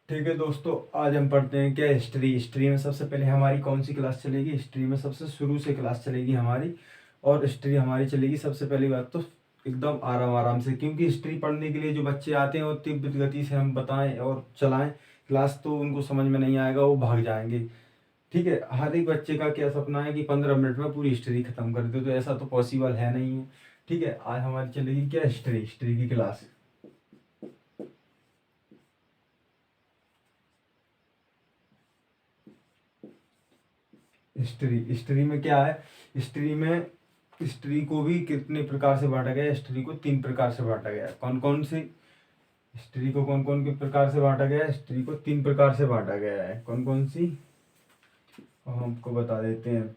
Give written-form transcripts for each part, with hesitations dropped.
ठीक है दोस्तों, आज हम पढ़ते हैं क्या हिस्ट्री। हिस्ट्री में सबसे पहले हमारी कौन सी क्लास चलेगी? हिस्ट्री में सबसे शुरू से क्लास चलेगी हमारी। और हिस्ट्री हमारी चलेगी सबसे पहली बात तो एकदम आराम आराम से, क्योंकि हिस्ट्री पढ़ने के लिए जो बच्चे आते हैं वो तीव्र गति से हम बताएं और चलाएं क्लास तो उनको समझ में नहीं आएगा, वो भाग जाएंगे। ठीक है, हर एक बच्चे का क्या सपना है कि 15 मिनट में पूरी हिस्ट्री खत्म कर दे, तो ऐसा तो पॉसिबल है नहीं है। ठीक है, आज हमारी चलेगी क्या हिस्ट्री, हिस्ट्री की क्लास। हिस्ट्री हिस्ट्री में क्या है? हिस्ट्री में हिस्ट्री को भी कितने प्रकार से बांटा गया है? हिस्ट्री को 3 प्रकार से बांटा गया है। कौन कौन सी हिस्ट्री को कौन कौन के प्रकार से बांटा गया है? हिस्ट्री को 3 प्रकार से बांटा गया है। कौन कौन सी हम आपको बता देते हैं।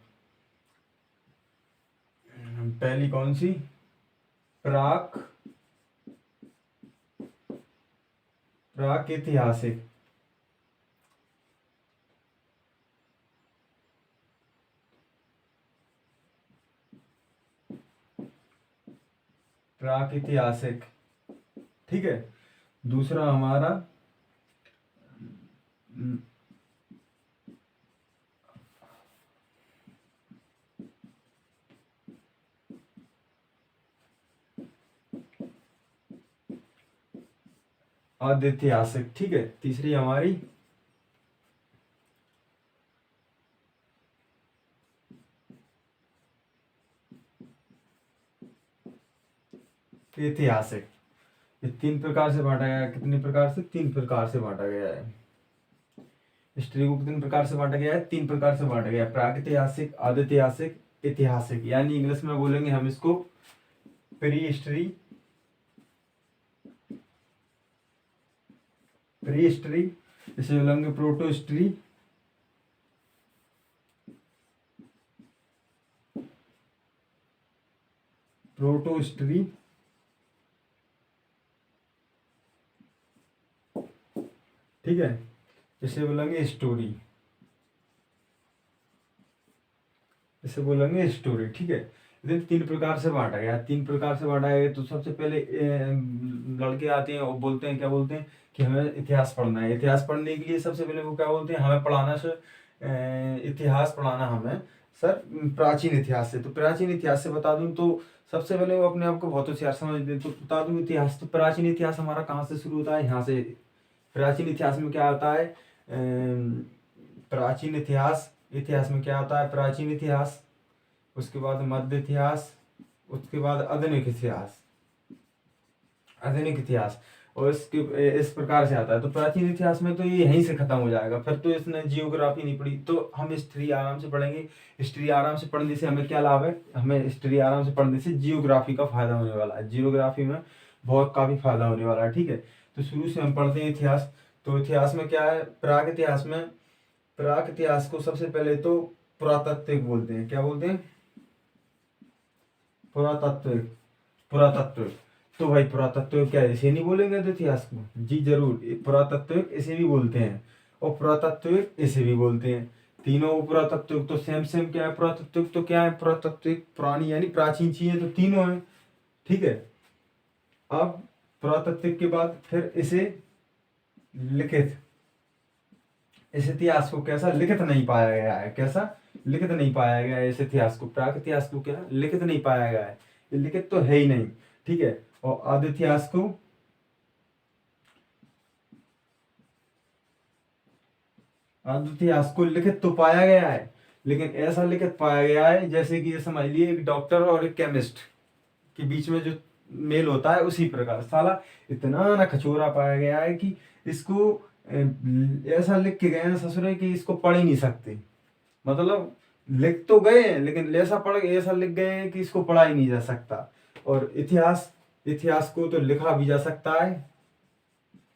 पहली कौन सी? प्राक प्राक ऐतिहासिक। प्राक ऐतिहासिक, ठीक है। दूसरा हमारा आद्यऐतिहासिक, ठीक है। तीसरी हमारी ऐतिहासिक। ये 3 प्रकार से बांटा गया है। कितने प्रकार से? 3 प्रकार से बांटा गया है। हिस्ट्री को कितने प्रकार से बांटा गया है? 3 प्रकार से बांटा गया है। प्रागैतिहासिक, आद्यऐतिहासिक, ऐतिहासिक, यानी इंग्लिश में बोलेंगे हम इसको प्री हिस्ट्री, प्री हिस्ट्री, इसे बोलेंगे प्रोटो हिस्ट्री, प्रोटो हिस्ट्री, ठीक है। इसे बोलेंगे स्टोरी, इसे बोलेंगे स्टोरी, ठीक है। इसे 3 प्रकार से बांटा गया है। 3 प्रकार से बांटा गया है। तो सबसे पहले लड़के आते हैं और बोलते हैं, क्या बोलते हैं कि हमें इतिहास पढ़ना है। इतिहास पढ़ने के लिए सबसे पहले वो क्या बोलते हैं, हमें पढ़ाना सर, इतिहास पढ़ाना हमें सर प्राचीन इतिहास से। तो प्राचीन इतिहास से बता दूं तो सबसे पहले वो अपने आप को बहुत होशियार समझते हैं। तो बता दूं इतिहास, तो प्राचीन इतिहास हमारा कहाँ से शुरू होता है? यहाँ से। प्राचीन इतिहास में क्या होता है? प्राचीन इतिहास, इतिहास में क्या होता है? प्राचीन इतिहास, उसके बाद मध्य इतिहास, उसके बाद आधुनिक इतिहास, आधुनिक इतिहास। और इसके इस प्रकार से आता है। तो प्राचीन इतिहास में तो ये यहीं से खत्म हो जाएगा, फिर तो इसने जियोग्राफी नहीं पढ़ी। तो हम हिस्ट्री आराम से पढ़ेंगे। हिस्ट्री आराम से पढ़ने से हमें क्या लाभ है? हमें हिस्ट्री आराम से पढ़ने से जियोग्राफी का फायदा होने वाला है। जियोग्राफी में बहुत काफी फायदा होने वाला है, ठीक है। तो शुरू से हम पढ़ते हैं इतिहास। तो इतिहास में क्या है? प्राग इतिहास में, प्राग इतिहास को सबसे पहले तो पुरातात्विक बोलते हैं। क्या बोलते हैं? पुरातात्विक, पुरातात्विक। तो भाई पुरातत्व क्या है? इसे नहीं बोलेंगे तो इतिहास को? जी जरूर, पुरातत्विक इसे भी बोलते हैं और पुरातत्विक इसे भी बोलते हैं। तीनों पुरातत्विक तो सेम सेम। क्या है पुरातत्विक? तो क्या है पुरातत्विक? पुरानी यानी प्राचीन चीजें तो तीनों हैं, ठीक है। अब पुरातत्विक के बाद फिर इसे लिखित, इस इतिहास को कैसा? लिखित नहीं पाया गया है। कैसा? लिखित नहीं पाया गया है इस इतिहास को। प्राक इतिहास को क्या लिखित नहीं पाया गया है? ये लिखित तो है ही नहीं, ठीक है। और आद्य इतिहास को, आद्य इतिहास को लिखित तो पाया गया है, लेकिन ऐसा लिखित पाया गया है जैसे कि ये समझ लिए एक डॉक्टर और एक केमिस्ट के बीच में जो मेल होता है, उसी प्रकार साला इतना ना कचोरा पाया गया है कि इसको ऐसा लिख के गए हैं ससुरे कि इसको पढ़ ही नहीं सकते। मतलब लिख तो गए हैं लेकिन ऐसा पढ़ ऐसा लिख गए हैं कि इसको पढ़ा ही नहीं जा सकता। और इतिहास, इतिहास को तो लिखा भी जा सकता है,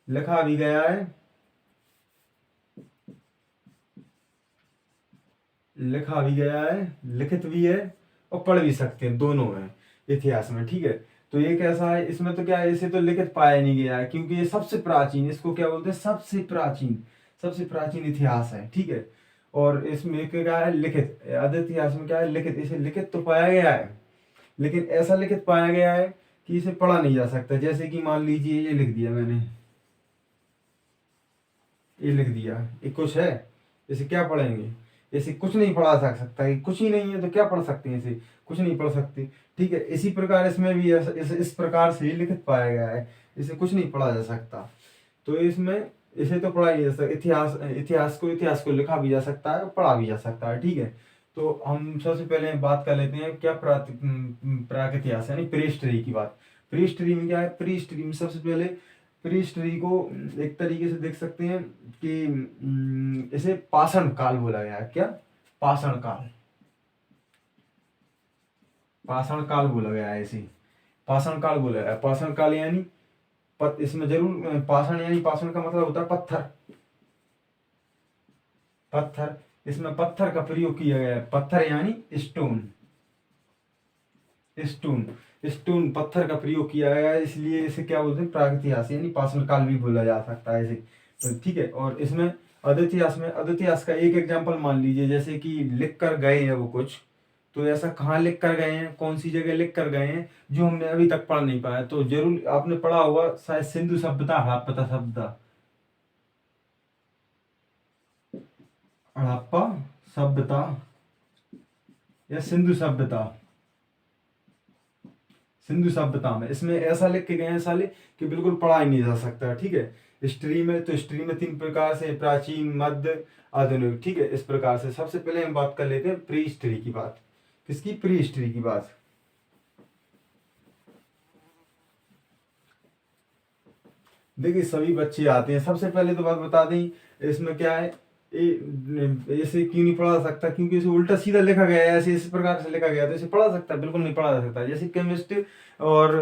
लिखा भी गया है, लिखा भी गया है, लिखित भी है और पढ़ भी सकते हैं, दोनों है इतिहास में, ठीक है। तो ये कैसा है? इसमें तो क्या है, इसे तो लिखित पाया नहीं गया है क्योंकि ये सबसे प्राचीन, इसको क्या बोलते हैं? सबसे प्राचीन, सबसे प्राचीन इतिहास है, ठीक है। और इसमें क्या है? लिखित। आद्य इतिहास में क्या है? लिखित। इसे लिखित तो पाया गया है लेकिन ऐसा लिखित पाया गया है कि इसे पढ़ा नहीं जा सकता। जैसे कि मान लीजिए ये लिख दिया मैंने, ये लिख दिया, ये कुछ है, इसे क्या पढ़ेंगे? इसे कुछ नहीं पढ़ा जा सकता, ये कुछ ही नहीं है तो क्या पढ़ सकते हैं? इसे कुछ नहीं पढ़ सकते। ठीक है, इसी प्रकार इसमें भी इस प्रकार से ही लिखित पाया गया है, इसे कुछ नहीं पढ़ा जा सकता। तो इसमें इसे तो पढ़ा ही जा सकता, इतिहास को लिखा भी जा सकता है, पढ़ा भी जा सकता है। ठीक है, तो हम सबसे पहले बात कर लेते हैं क्या प्राक इतिहास यानी प्री हिस्ट्री की बात। प्री हिस्ट्री में क्या है? प्री हिस्ट्री में सबसे पहले प्री हिस्ट्री को एक तरीके से देख सकते हैं कि इसे पाषाण काल बोला गया है। क्या? पाषाण काल, पाषाण काल बोला गया है इसे, पाषाण काल बोला गया है। पाषाण काल यानी इसमें जरूर पाषाण यानी पाषाण का मतलब होता है पत्थर, पत्थर, इसमें पत्थर का प्रयोग किया गया है। पत्थर यानी स्टोन, स्टोन, स्टोन पत्थर का प्रयोग किया गया है, इसलिए इसे क्या बोलते हैं? प्रागैतिहासिक यानी पाषाण काल भी बोला जा सकता है इसे। तो ठीक है, और इसमें अद्वितीयास का एक एग्जांपल मान लीजिए, जैसे कि लिख कर गए हैं वो कुछ, तो ऐसा कहाँ लिख कर गए हैं, कौन सी जगह लिख कर गए हैं जो हमने अभी तक पढ़ नहीं पाया? तो जरूर आपने पढ़ा होगा शायद सिंधु सभ्यता, हड़प्पा सभ्यता, हड़प्पा सभ्यता या सिंधु सभ्यता। सिंधु सभ्यता में इसमें ऐसा लिख के गए हैं साले कि बिल्कुल पढ़ा ही नहीं जा सकता। ठीक है, हिस्ट्री में तो हिस्ट्री में तीन प्रकार से, प्राचीन, मध्य, आधुनिक। ठीक है, इस प्रकार से सबसे पहले हम बात कर लेते हैं प्री हिस्ट्री की बात। किसकी? प्री हिस्ट्री की बात। देखिए सभी बच्चे आते हैं, सबसे पहले तो बात बता दें इसमें क्या है, ऐसे क्यों नहीं पढ़ा सकता? क्योंकि इसे उल्टा सीधा लिखा गया है, ऐसे इस प्रकार से लिखा गया है, तो इसे पढ़ा सकता है? बिल्कुल नहीं पढ़ा जा सकता। जैसे केमिस्ट और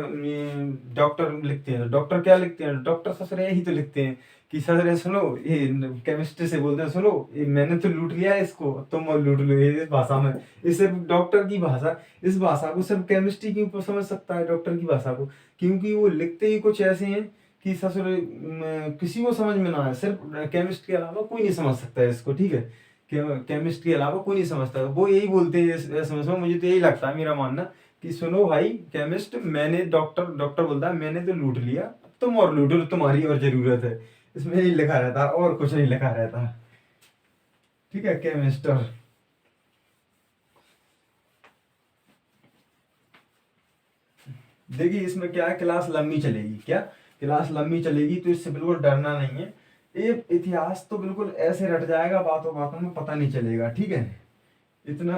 डॉक्टर लिखते हैं, डॉक्टर क्या लिखते हैं? डॉक्टर ससुर यही तो लिखते हैं कि ससुर सुनो, ये केमिस्ट्री से बोलते हैं, सुनो ये मैंने तो लूट लिया है इसको, तुम और लूट लो, ये इस भाषा में। ये सिर्फ डॉक्टर की भाषा, इस भाषा को सिर्फ केमिस्ट्री के ऊपर समझ सकता है, डॉक्टर की भाषा को, क्योंकि वो लिखते ही कुछ ऐसे हैं कि ससुर किसी को समझ में ना आए। सिर्फ केमिस्ट के अलावा कोई नहीं समझ सकता है इसको। ठीक है, केमिस्ट के अलावा कोई नहीं समझता है। वो यही बोलते हैं समझ में, मुझे तो यही लगता है, मेरा मानना कि सुनो भाई केमिस्ट, मैंने डॉक्टर बोलता है मैंने तो लूट लिया, तुम और लूटो, तुम्हारी और जरूरत है। इसमें यही लिखा रहता है और कुछ नहीं लिखा रहता। ठीक है, केमिस्ट। देखिए इसमें क्या है, क्लास लंबी चलेगी, क्या क्लास लंबी चलेगी, तो इससे बिल्कुल डरना नहीं है। ये इतिहास तो बिल्कुल ऐसे रट जाएगा, बातों बातों में पता नहीं चलेगा। ठीक है, इतना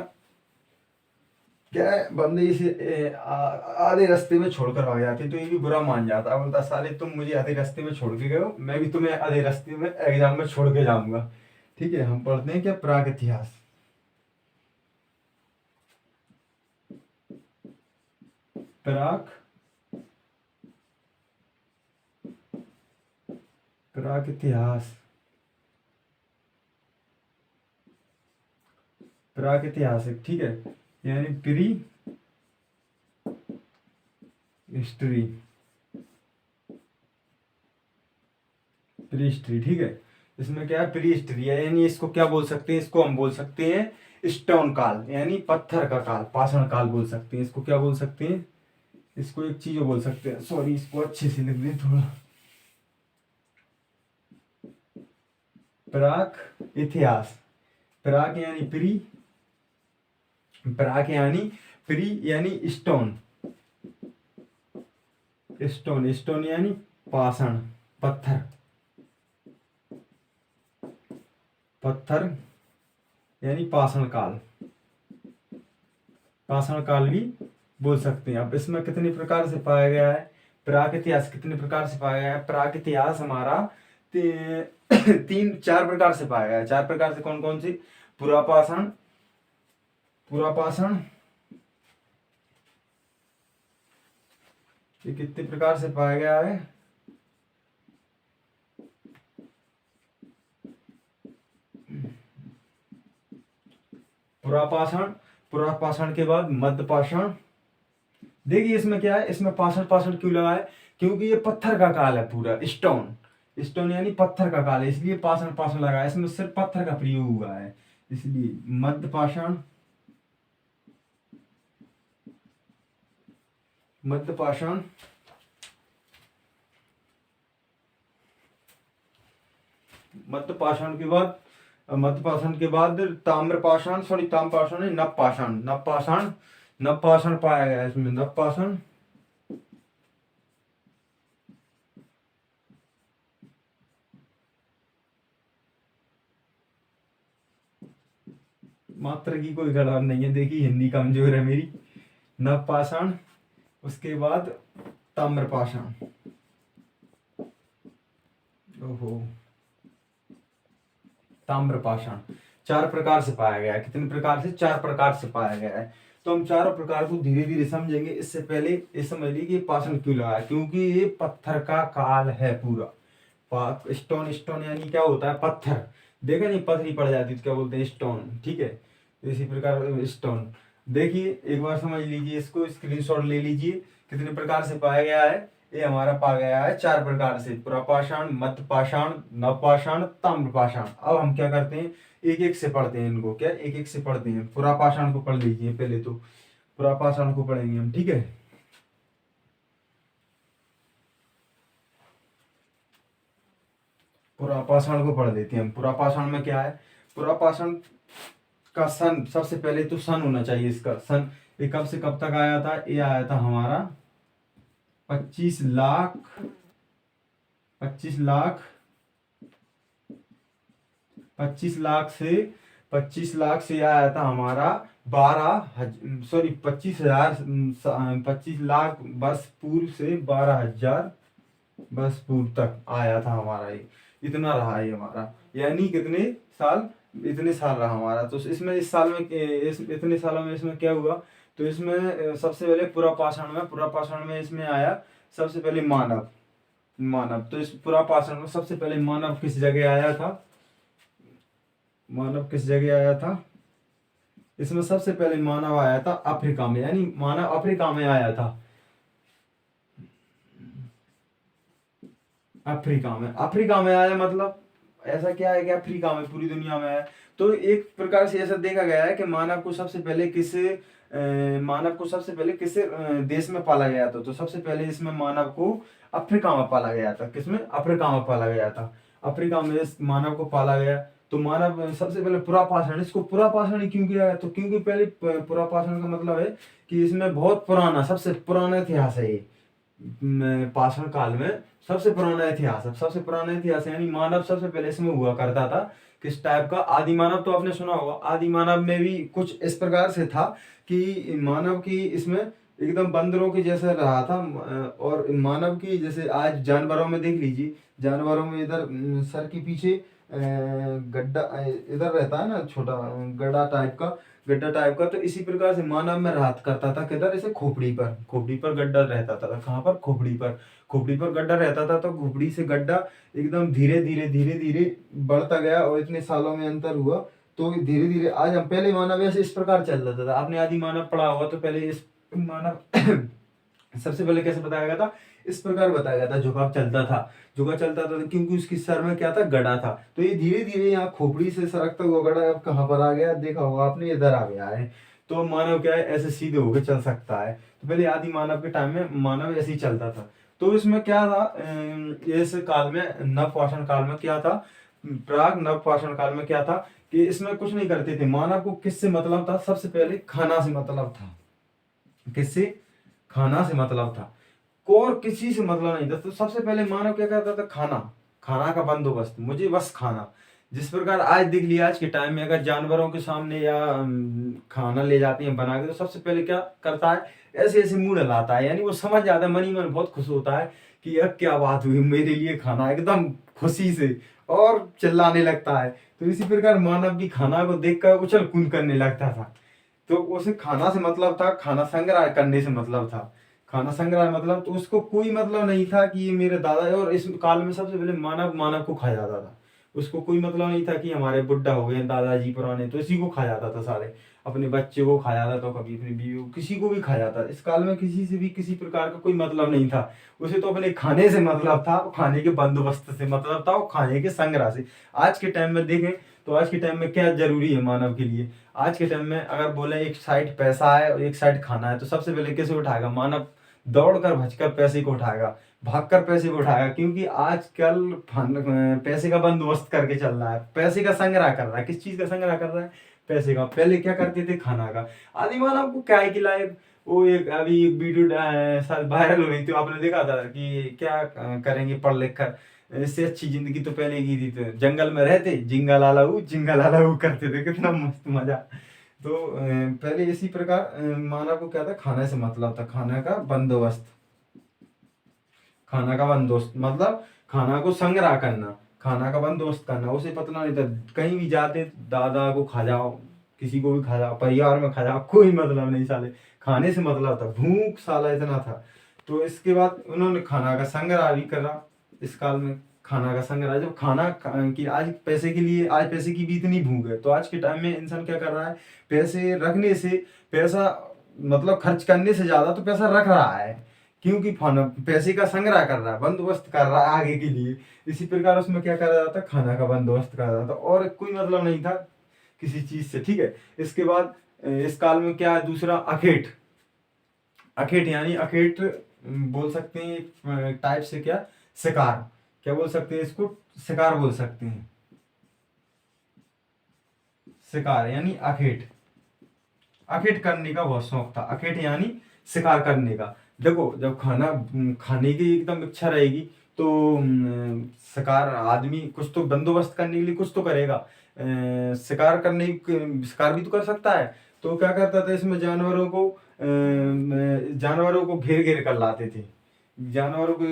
क्या है, बंदे इसे आधे रास्ते में छोड़कर आ जाते तो ये भी बुरा मान जाता, बोलता साले तुम मुझे आधे रास्ते में छोड़ के गए हो, मैं भी तुम्हें आधे रास्ते में एग्जाम में छोड़ के जाऊंगा। ठीक है, हम पढ़ते हैं क्या प्राग इतिहास। प्राग प्राग इतिहास, प्रागैतिहासिक। ठीक है, यानी प्री हिस्ट्री, प्री हिस्ट्री। ठीक है, इसमें क्या है, प्री हिस्ट्री है, यानी इसको क्या बोल सकते हैं? इसको हम बोल सकते हैं स्टोन काल, यानी पत्थर का काल, पाषाण काल बोल सकते हैं। इसको क्या बोल सकते हैं? इसको एक चीज बोल सकते हैं, सॉरी इसको अच्छे से लिख दें थोड़ा। प्राक इतिहास, प्राक यानी प्री, प्राक यानी प्री यानी स्टोन, स्टोन, स्टोन यानी पाषाण, पत्थर, पत्थर यानी पाषाण काल, पाषाण काल भी बोल सकते हैं। अब इसमें कितने प्रकार से पाया गया है प्राक इतिहास? कितने प्रकार से पाया गया है प्राक इतिहास? हमारा तीन चार प्रकार से पाया गया है। चार प्रकार से कौन कौन सी? पुरापाषाण, पुरापाषाण, ये कितने प्रकार से पाया गया है? पुरापाषाण, पुरापाषाण के बाद मध्यपाषाण। देखिए इसमें क्या है, इसमें पाषाण पाषाण क्यों लगा है? क्योंकि ये पत्थर का काल है, पूरा स्टोन, स्टोन यानी पत्थर का काल है, इसलिए पाषाण पाषाण लगा है। इसमें सिर्फ पत्थर का प्रयोग हुआ है, इसलिए मध्यपाषाण, मध्य पाषाण के बाद ताम्र पाषाण, सॉरी ताम्र पाषाण नहीं, नव पाषाण, नव पाषाण पाया गया इसमें, नव पाषाण। मात्र की कोई गड़बड़ नहीं है, देखिए हिंदी कमजोर है मेरी। नव पाषाण, उसके बाद ताम्र पाषाण। ओहो, ताम्र पाषाण 4 प्रकार से पाया गया है। कितने प्रकार से? 4 प्रकार से पाया गया है। तो हम चारों प्रकार को धीरे धीरे समझेंगे। इससे पहले ये समझ लीजिए कि पाषाण क्यों लगा है, क्योंकि ये पत्थर का काल है पूरा। स्टोन, स्टोन यानी क्या होता है? पत्थर। देखा नहीं, पथरी पड़ जाती है तो क्या बोलते हैं? स्टोन। ठीक है, तो इसी प्रकार स्टोन। देखिए एक बार समझ लीजिए, इसको स्क्रीनशॉट ले लीजिए। कितने प्रकार से पाया गया है? ये हमारा पाया गया है 4 प्रकार से, पुरापाषाण, मध्य पाषाण, नवपाषाण, ताम्र पाषाण। अब हम क्या करते हैं, एक एक से पढ़ते हैं इनको। क्या एक एक से पढ़ते हैं? पुरापाषाण को पढ़ लीजिए पहले, तो पुरापाषाण को पढ़ेंगे हम। ठीक है, पुरापाषाण को पढ़ लेते हैं हम। पुरापाषाण में क्या है? पुरापाषाण का सन, सबसे पहले तो सन होना चाहिए इसका। सन ये कब से कब तक आया था? ये आया था हमारा 25 लाख 25 लाख 25 लाख से 25 लाख से आया था हमारा 25,000 25 लाख वर्ष पूर्व से 12,000 वर्ष पूर्व तक आया था हमारा। ये इतना रहा है हमारा, यानी कितने साल? इतने साल रहा हमारा। तो इसमें इस साल में इतने सालों में इसमें क्या हुआ? तो इसमें सबसे पहले पुरापाषाण में इसमें आया सबसे पहले मानव। तो इस पुरापाषाण में सबसे पहले मानव किस जगह आया था? मानव किस जगह आया था? इसमें सबसे पहले मानव आया था अफ्रीका में, यानी मानव अफ्रीका में आया था। अफ्रीका में आया मतलब ऐसा क्या है कि अफ्रीका में, पूरी दुनिया में है। तो एक प्रकार से ऐसा देखा गया है कि मानव को सबसे पहले किस देश में पाला गया था? तो सबसे पहले इसमें मानव को अफ्रीका में पाला गया था। किसमें? अफ्रीका में पाला गया था। अफ्रीका में इस मानव को पाला गया। तो मानव सबसे पहले पुरापाषाण, इसको पुरापाषाण क्यों किया है? तो क्योंकि पहले पुरापाषाण का मतलब है कि इसमें बहुत पुराना, सबसे पुराना इतिहास है ये। पाषाण काल में सबसे पुराना इतिहास है, सबसे पुराना इतिहास है, यानी मानव सबसे पहले इसमें हुआ करता था। किस टाइप का? आदि मानव तो आपने सुना होगा। आदि मानव में भी कुछ इस प्रकार से था कि मानव की इसमें एकदम बंदरों के जैसा रहा था। और मानव की जैसे आज जानवरों में देख लीजिए, जानवरों में इधर सर के पीछे गड्ढा इधर रहता है ना, छोटा गड्ढा टाइप का। तो इसी प्रकार से मानव में रहा करता था। किधर? इसे खोपड़ी पर गड्ढा रहता था। कहाँ पर? खोपड़ी पर गड्ढा रहता था। तो खोपड़ी से गड्ढा एकदम धीरे धीरे बढ़ता गया और इतने सालों में अंतर हुआ। तो धीरे धीरे आज हम, पहले मानव ऐसे इस प्रकार चल रहा था। आपने आदि मानव पढ़ा होगा, तो पहले इस मानव सबसे पहले कैसे बताया गया था? इस प्रकार बताया गया था, झुका चलता था क्योंकि उसकी सर में क्या था? गड़ा था। तो ये धीरे धीरे यहाँ खोपड़ी से सरकता हुआ गड़ा अब कहाँ पर आ गया? देखा होगा आपने, इधर आ गया है। तो मानव क्या है? ऐसे सीधे होकर चल सकता है। तो पहले आदि मानव के टाइम में मानव ऐसे ही चलता था। तो इसमें क्या था? इस काल में, नव पाषाण काल में क्या था? प्राग नव पाषाण काल में क्या था कि इसमें कुछ नहीं करते थे। मानव को किससे मतलब था? सबसे पहले खाना से मतलब था। किससे? खाना से मतलब था, और किसी से मतलब नहीं था। तो सबसे पहले मानव क्या करता था? खाना का बंदोबस्त, मुझे बस खाना। जिस प्रकार आज देख लिया, आज के टाइम में अगर जानवरों के सामने या खाना ले जाते हैं बना के, तो सबसे पहले क्या करता है? ऐसे ऐसे मुंह हिलाता है, यानी वो समझ जाता है, मन ही मन बहुत खुश होता है कि अब क्या बात हुई, मेरे लिए खाना, एकदम खुशी से, और चिल्लाने लगता है। तो इसी प्रकार मानव भी खाना को देखकर उछल कूद करने लगता था। तो उसे खाना से मतलब था, खाना संग्रह करने से मतलब था। खाना संग्रह मतलब, तो उसको कोई मतलब नहीं था कि ये मेरे दादा है। और इस काल में सबसे पहले मानव को खा जाता था। उसको कोई मतलब नहीं था कि हमारे बुड्ढा हो गए दादाजी पुराने, तो इसी को खा जाता था। सारे अपने बच्चे को खा जाता था, कभी अपनी बीवी को, किसी को भी खा जाता। इस काल में किसी से भी किसी प्रकार का कोई मतलब नहीं था। उसे तो अपने खाने से मतलब था, खाने के बंदोबस्त से मतलब था, और खाने के संग्रह से। आज के टाइम में देखें तो आज के टाइम में क्या जरूरी है मानव के लिए? आज के टाइम में अगर बोले एक साइड पैसा है और एक साइड खाना है, तो सबसे पहले कैसे उठाएगा मानव? दौड़ कर भजकर पैसे को उठाएगा, भागकर पैसे को उठाएगा, क्योंकि आजकल पैसे का बंदोबस्त करके चल रहा है, पैसे का संग्रह कर रहा है। किस चीज का संग्रह कर रहा है? पैसे का। पहले क्या करते थे? खाना का। आदि मानव को क्या है कि लाइफ, वो एक अभी एक वीडियो शायद वायरल हो रही थी, आपने देखा था कि क्या करेंगे पढ़ लिख कर, इससे अच्छी जिंदगी तो पहले की थी। तो जंगल में रहते, जिंगा लाला करते थे, कितना मस्त मजा। तो पहले इसी प्रकार मानव को क्या था? खाने से मतलब था, खाने का बंदोबस्त। खाना का बंदोबस्त मतलब खाना को संग्रह करना, खाना का बंदोबस्त करना। उसे पता नहीं था, कहीं भी जाते दादा को खा जाओ, किसी को भी खा जाओ, परिवार में खा जाओ, कोई मतलब नहीं साले, खाने से मतलब था। भूख साला इतना था। तो इसके बाद उन्होंने खाना का संग्रह भी करा। इस काल में खाना का संग्रह, जब कि आज पैसे के लिए, आज पैसे की भी इतनी भूख है, तो आज के टाइम में इंसान क्या कर रहा है? पैसे रखने से, पैसा मतलब खर्च करने से ज्यादा तो पैसा रख रहा है, क्योंकि पैसे का संग्रह कर रहा है, बंदोबस्त कर रहा है आगे के लिए। इसी प्रकार उसमें क्या करा जाता? खाना का बंदोबस्त करा जाता, और कोई मतलब नहीं था किसी चीज से, ठीक है। इसके बाद इस काल में क्या है? दूसरा अखेट। अखेट यानी अखेट बोल सकते हैं टाइप से, क्या? शिकार। क्या बोल सकते हैं इसको? शिकार बोल सकते हैं। शिकार यानी अखेट। अखेट करने का बहुत शौक था। अखेट यानी शिकार करने का। देखो, जब खाने की एकदम इच्छा रहेगी, तो शिकार आदमी कुछ तो बंदोबस्त करने के लिए कुछ तो करेगा। शिकार भी तो कर सकता है। तो क्या करता था? इसमें जानवरों को घेर घेर कर लाते थे, जानवरों को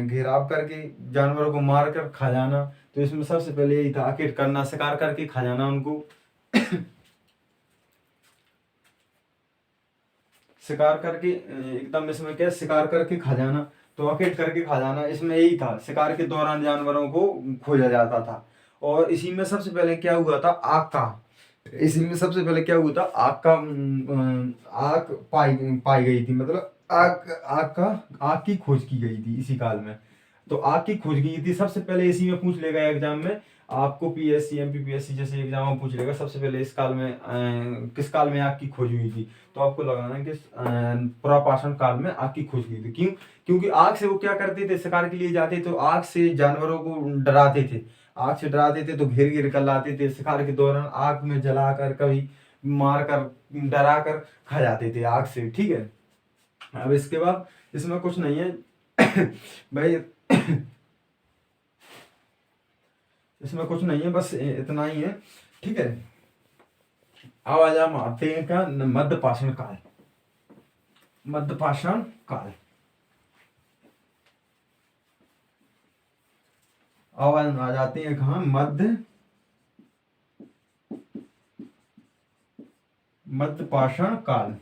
घेराव करके जानवरों को मार कर खा जाना। तो इसमें सबसे पहले यही था, अखेट करना, शिकार करके खा जाना उनको। शिकार करके एकदम, इसमें क्या? शिकार करके खा जाना, तो अकेट करके खा जाना, इसमें यही था। शिकार के दौरान जानवरों को खोजा जाता था। और इसी में सबसे पहले क्या हुआ था? आग का। इसी में सबसे पहले क्या हुआ था? आग पाई पाई गई थी, मतलब आग की खोज की गई थी इसी काल में। तो आग की खोज की थी सबसे पहले। इसी में पूछ लेगा एग्जाम में आपको, पीएससी एमपीपीएससी जैसे एग्जाम में पूछ लेगा सबसे पहले इस काल में किस काल में आग की खोज हुई थी। तो आपको लगाना है कि पुरापाषाण काल में आग की खोज की थी। क्यों? क्योंकि आग से वो क्या करते थे? शिकार के लिए जाते, तो आग से जानवरों को डराते थे। आग से डराते थे तो घेर घेर कर लाते थे। शिकार के दौरान आग में जलाकर, कभी मार कर, डरा कर खा जाते थे आग से, ठीक है। अब इसके बाद इसमें कुछ नहीं है भाई, इसमें कुछ नहीं है, बस इतना ही है, ठीक है। अब आज हम आते हैं क्या? मध्यपाषाण काल। मध्यपाषाण काल। अब आ जाते हैं कहा? मध्यपाषाण काल।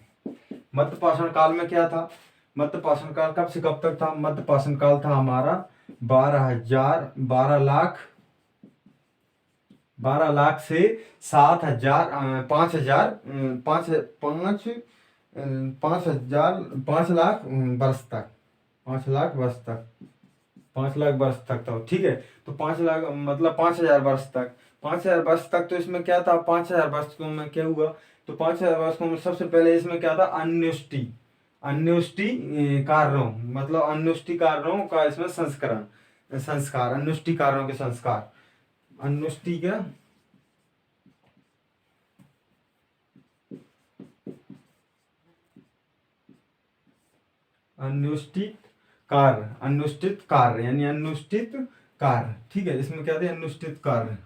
मध्यपाषाण काल में क्या था? मध्यपाषाण काल कब से कब तक था? मध्यपाषाण काल था हमारा 12 लाख से 7,000, 5,000, 5 लाख वर्ष तक, 5 लाख वर्ष तक, 5 लाख वर्ष तक था, ठीक है। तो 5 लाख मतलब 5,000 वर्ष तक, 5,000 वर्ष तक। तो इसमें क्या था? 5,000 वर्ष में क्या हुआ? तो 5,000 वर्ष में सबसे पहले इसमें क्या था? अन्योष्टि। अन्योष्टि कार्यों, मतलब अन्योष्टि कार्यों का इसमें संस्कार, अन्योष्टि कार्यों के संस्कार। अन्योष्टि क्या? अनुष्ठित कार्य यानी अनुष्ठित कार्य, ठीक है। इसमें क्या थे? अनुष्ठित कार्य।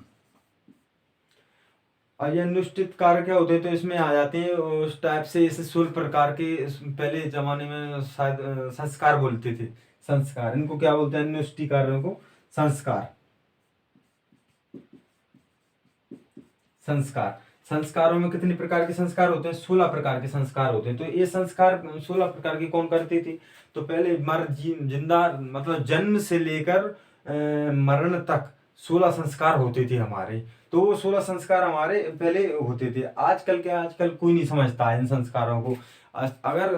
और ये अनुष्ठित कार्य क्या होते हैं? तो इसमें आ जाते हैं उस टाइप से, इसे 16 प्रकार के पहले जमाने में शायद संस्कार बोलते थे। संस्कार, इनको क्या बोलते हैं? अनुष्ठित कार्यों को संस्कार। संस्कार, संस्कारों में कितने प्रकार के संस्कार होते हैं? 16 प्रकार के संस्कार होते हैं। तो ये संस्कार 16 प्रकार के कौन करते थे? तो पहले जिंदा, मतलब जन्म से लेकर मरण तक 16 संस्कार होते थे हमारे। तो वो 16 संस्कार हमारे पहले होते थे। आजकल कोई नहीं समझता है इन संस्कारों को। अगर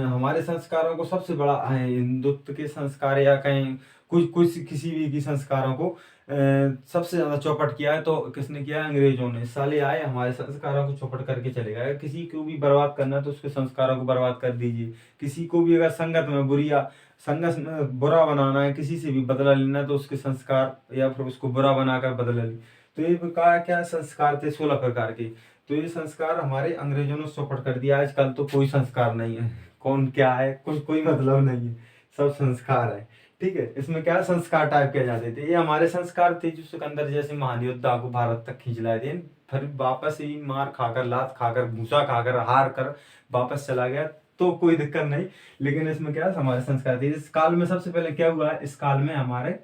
हमारे संस्कारों को सबसे बड़ा हिंदुत्व के संस्कार, या कहीं कुछ कुछ किसी भी की संस्कारों को सबसे ज्यादा चौपट किया है तो किसने किया है? अंग्रेजों ने। साले आए हमारे संस्कारों को चौपट करके चले गए। किसी को भी बर्बाद करना है तो उसके संस्कारों को बर्बाद कर दीजिए। किसी को भी अगर संगत में संगत में बुरा बनाना है, किसी से भी बदला लेना है तो उसके संस्कार या फिर उसको बुरा बनाकर बदला ले। तो ये कहा क्या संस्कार थे 16 प्रकार के। तो ये संस्कार हमारे अंग्रेजों ने चौपट कर दिया। आजकल तो कोई संस्कार नहीं है, कौन क्या है कुछ कोई मतलब नहीं है, सब संस्कार है। ठीक है, इसमें क्या संस्कार टाइप किए जाते थे, ये हमारे संस्कार थे जो सिकंदर जैसे महान योद्धा को भारत तक खींच लाए थे। फिर वापस ही मार खाकर, लात खाकर, भूसा खाकर, हार कर वापस चला गया तो कोई दिक्कत नहीं। लेकिन इसमें क्या हमारे संस्कार थे। इस काल में सबसे पहले क्या हुआ है, इस काल में हमारे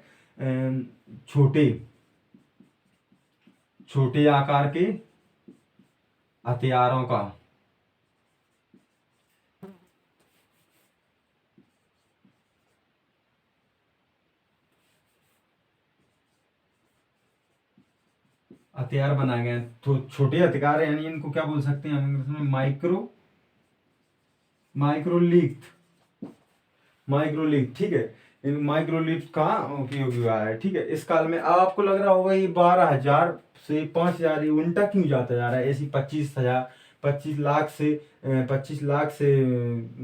छोटे छोटे आकार के हथियारों का हथियार बनाए गए हैं। तो छोटे हथियार यानी इनको क्या बोल सकते हैं हम इंग्लिश में? माइक्रोलीथ। माइक्रोलीथ, ठीक है। इन माइक्रोलीथ का उपयोग हुआ है। ठीक है, इस काल में अब आपको लग रहा होगा ये 12,000 से 5,000 ये उल्टा क्यों जाता जा रहा है? ऐसी 25,000, 25 लाख से 25 लाख से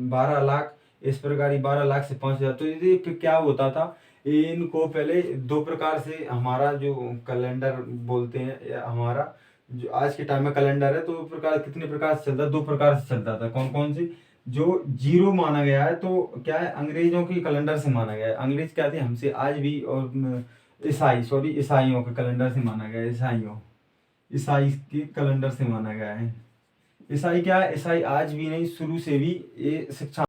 12 लाख, इस प्रकार ही 12 लाख से 5,000। तो ये फिर क्या होता था, इनको पहले दो प्रकार से हमारा जो कैलेंडर बोलते हैं, या हमारा जो आज के टाइम में कैलेंडर है, तो प्रकार कितने प्रकार से चलता? दो प्रकार से चलता था। कौन कौन से? जो जीरो माना गया है तो क्या है, अंग्रेजों के कैलेंडर से माना गया है। अंग्रेज क्या थे हमसे आज भी, और ईसाइयों के कैलेंडर से माना गया है। ईसाई के कैलेंडर से माना गया है। ईसाई क्या है? ईसाई आज भी नहीं, शुरू से भी ये शिक्षा